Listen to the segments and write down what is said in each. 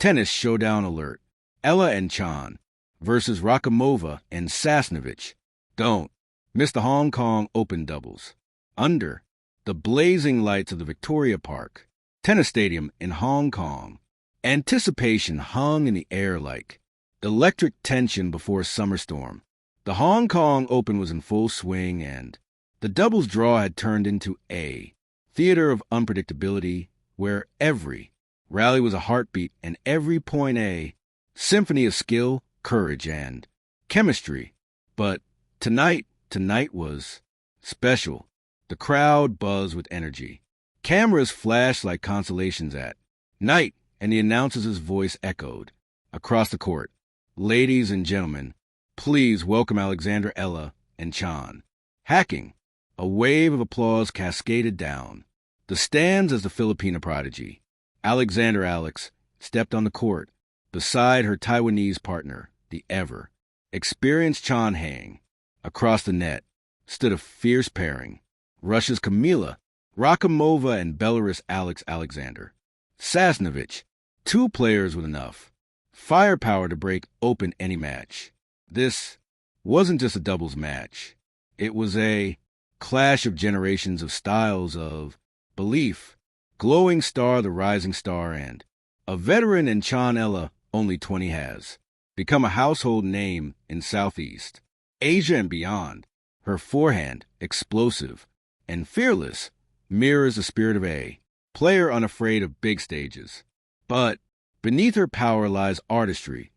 Tennis Showdown alert. Eala and Chan versus Rakhimova and Sasnovich. Don't miss the Hong Kong Open doubles. Under the blazing lights of the Victoria Park Tennis Stadium in Hong Kong, anticipation hung in the air like electric tension before a summer storm. The Hong Kong Open was in full swing, and the doubles draw had turned into a theater of unpredictability where every rally was a heartbeat and every point a symphony of skill, courage, and chemistry. But tonight was special. The crowd buzzed with energy. Cameras flashed like constellations at night, and the announcer's voice echoed across the court. Ladies and gentlemen, please welcome Alexander, Eala, and Chan. Hacking. A wave of applause cascaded down the stands as the Filipina prodigy, Alexander Alex, stepped on the court beside her Taiwanese partner, the ever-experienced Chan Hang. Across the net stood a fierce pairing, Russia's Kamila Rakhimova and Belarus' Alex Alexander Sasnovich, two players with enough firepower to break open any match. This wasn't just a doubles match. It was a clash of generations of styles of belief. Glowing Star, the rising star, and a veteran in Chan. Eala, only 20, has become a household name in Southeast Asia and beyond. Her forehand, explosive and fearless, mirrors the spirit of a player unafraid of big stages. But beneath her power lies artistry,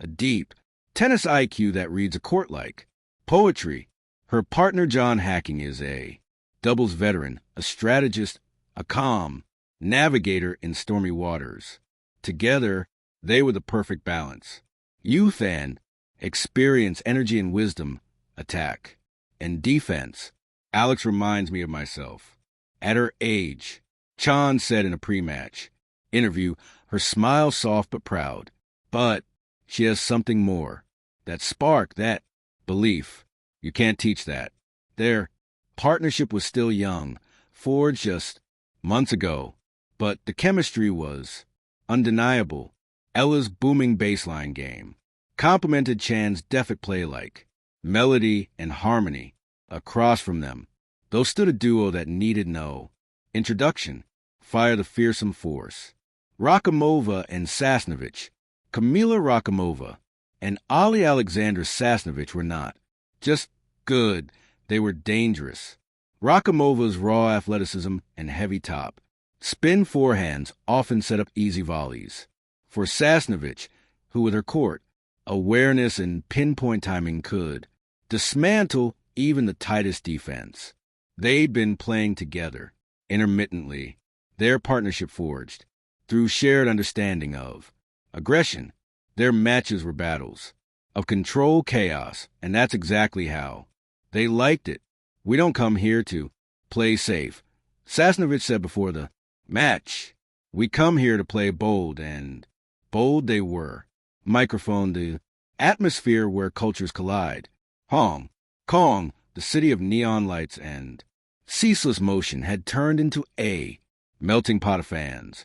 a deep tennis IQ that reads a court like poetry. Her partner John Hacking is a doubles veteran, a strategist, a calm navigator in stormy waters. Together, they were the perfect balance. Youth and experience, energy and wisdom, attack and defense. Alex reminds me of myself. At her age, Chan said in a pre-match interview, her smile soft but proud. But she has something more. That spark, that belief. You can't teach that. Their partnership was still young, forged just months ago, but the chemistry was undeniable. Ella's booming baseline game complemented Chan's deft play like melody and harmony. Across from them, though, stood a duo that needed no introduction. Fire the fearsome force. Rakhimova and Sasnovich. Kamila Rakhimova and Ali Alexander Sasnovich were not just good, they were dangerous. Rakhimova's raw athleticism and heavy top spin forehands often set up easy volleys. For Sasnovich, who with her court awareness and pinpoint timing could dismantle even the tightest defense. They'd been playing together intermittently, their partnership forged through shared understanding of aggression. Their matches were battles of control, chaos, and that's exactly how they liked it. We don't come here to play safe, Sasnovich said before the match. We come here to play bold, and bold they were. Microphone, the atmosphere where cultures collide. Hong Kong, the city of neon lights and ceaseless motion, had turned into a melting pot of fans.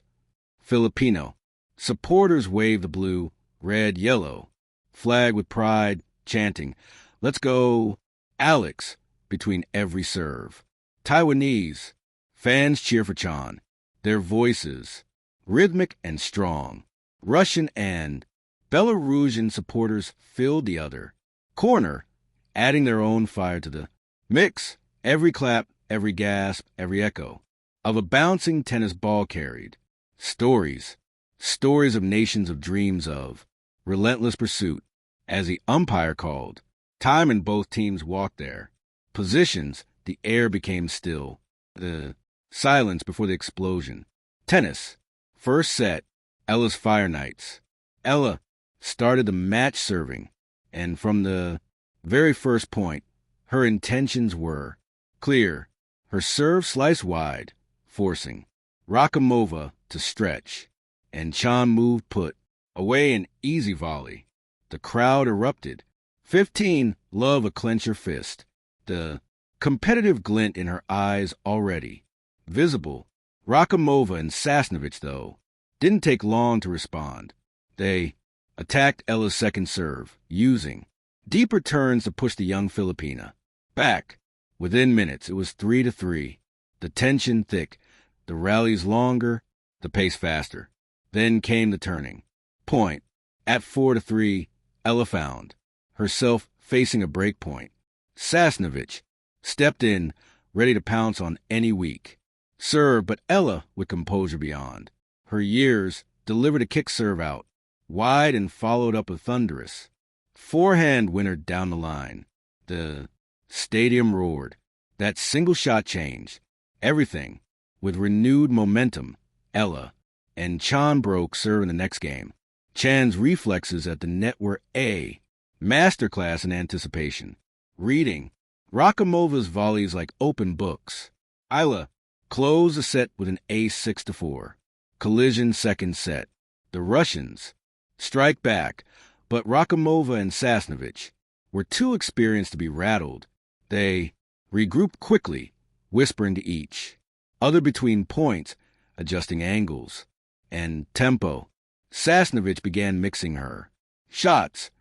Filipino supporters waved the blue, red, yellow flag with pride, chanting, "Let's go, Alex," between every serve. Taiwanese fans cheer for Chan, their voices rhythmic and strong. Russian and Belarusian supporters filled the other corner, adding their own fire to the mix. Every clap, every gasp, every echo of a bouncing tennis ball carried stories of nations, of dreams, of relentless pursuit. As the umpire called time and both teams walked their positions, the air became still. The silence before the explosion. Tennis. First set, Ella's Fire Nights. Eala started the match serving, and from the very first point, her intentions were clear. Her serve sliced wide, forcing Rakhimova to stretch, and Chan moved put away an easy volley. The crowd erupted. 15 love a clench her fist. The competitive glint in her eyes already visible. Rakhimova and Sasnovich, though, didn't take long to respond. They attacked Ella's second serve, using deeper turns to push the young Filipina back. Within minutes, it was 3-3. The tension thick, the rallies longer, the pace faster. Then came the turning point. At 4-3, Ella found herself facing a break point. Sasnovich stepped in, ready to pounce on any weak serve, but Ella, with composure beyond her years, delivered a kick serve out, wide, and followed up a thunderous forehand winner down the line. The stadium roared. That single shot changed everything. With renewed momentum, Ella and Chan broke serve in the next game. Chan's reflexes at the net were a masterclass in anticipation, reading Rakhimova's volleys like open books. Eala closed the set with an ace 6-4. Collision second set. The Russians strike back, but Rakhimova and Sasnovich were too experienced to be rattled. They regrouped quickly, whispering to each other between points, adjusting angles and tempo. Sasnovich began mixing her shots,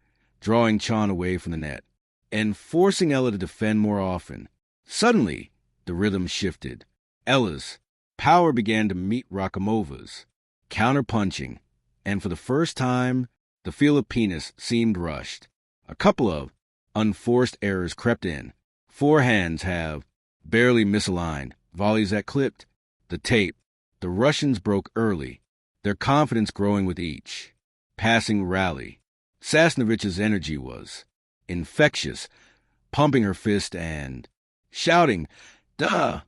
drawing Chan away from the net and forcing Ella to defend more often. Suddenly, the rhythm shifted. Ella's power began to meet Rakhimova's, counterpunching, and for the first time, the Filipinas seemed rushed. A couple of unforced errors crept in. Forehands have barely misaligned, volleys that clipped the tape. The Russians broke early, their confidence growing with each passing rally. Sasnovich's energy was infectious, pumping her fist and shouting, "Duh!"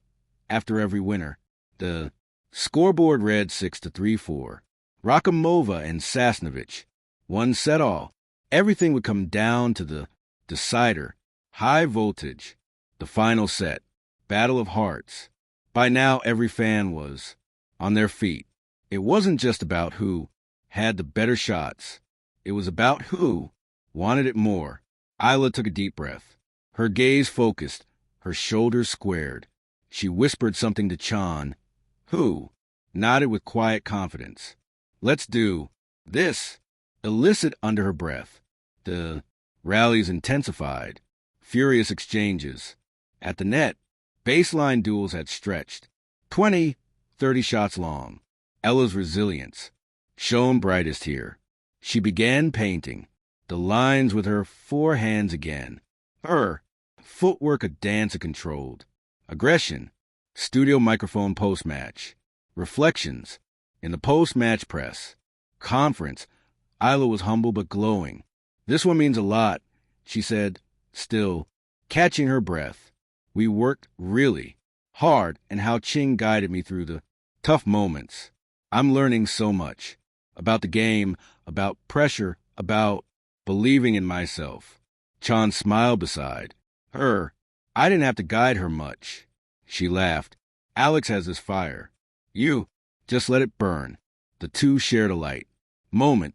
after every winner. The scoreboard read 6-3-4. Rakhimova and Sasnovich, one set all. Everything would come down to the decider. High voltage. The final set. Battle of hearts. By now, every fan was on their feet. It wasn't just about who had the better shots. It was about who wanted it more. Eala took a deep breath. Her gaze focused, her shoulders squared. She whispered something to Chan, who nodded with quiet confidence. "Let's do this." Illicit under her breath. The rallies intensified. Furious exchanges. At the net, baseline duels had stretched 20, 30 shots long. Ella's resilience shone brightest here. She began painting the lines with her forehands again. Her footwork a dance controlled. Aggression. Studio microphone post-match. Reflections in the post-match press. Conference. Eala was humble but glowing. "This one means a lot," she said, still catching her breath. "We worked really hard, and how Ching guided me through the tough moments. I'm learning so much about the game, about pressure, about believing in myself." Chan smiled beside her. I didn't have to guide her much. She laughed. "Alex has this fire. You just let it burn." The two shared a light moment,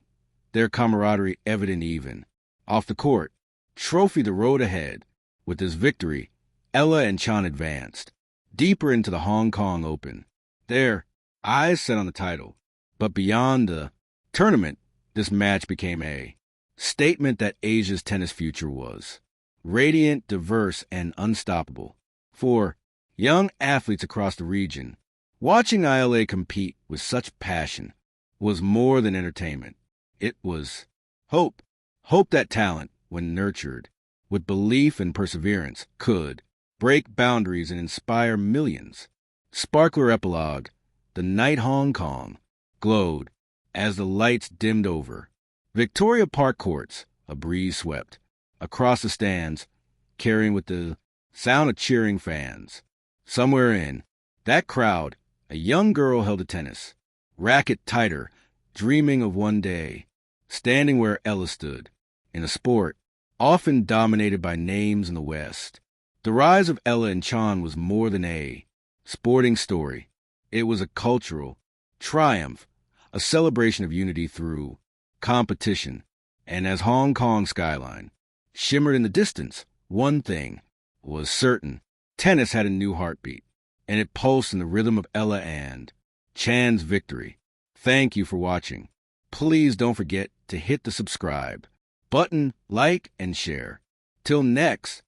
their camaraderie evident even off the court. Trophy the road ahead. With this victory, Ella and Chan advanced deeper into the Hong Kong Open, their eyes set on the title. But beyond the tournament, this match became a statement that Asia's tennis future was radiant, diverse, and unstoppable. For young athletes across the region, watching Eala compete with such passion was more than entertainment. It was hope. Hope that talent, when nurtured with belief and perseverance, could break boundaries and inspire millions. Sparkler epilogue. The night Hong Kong glowed as the lights dimmed over Victoria Park courts. A breeze swept across the stands, carrying with the sound of cheering fans. Somewhere in that crowd, a young girl held a tennis racket tighter, dreaming of one day standing where Ella stood, in a sport often dominated by names in the West. The rise of Ella and Chan was more than a sporting story. It was a cultural triumph, a celebration of unity through competition. And as Hong Kong's skyline shimmered in the distance, one thing was certain. Tennis had a new heartbeat, and it pulsed in the rhythm of Ella and Chan's victory. Thank you for watching. please don't forget to hit the subscribe button, like, and share. Till next,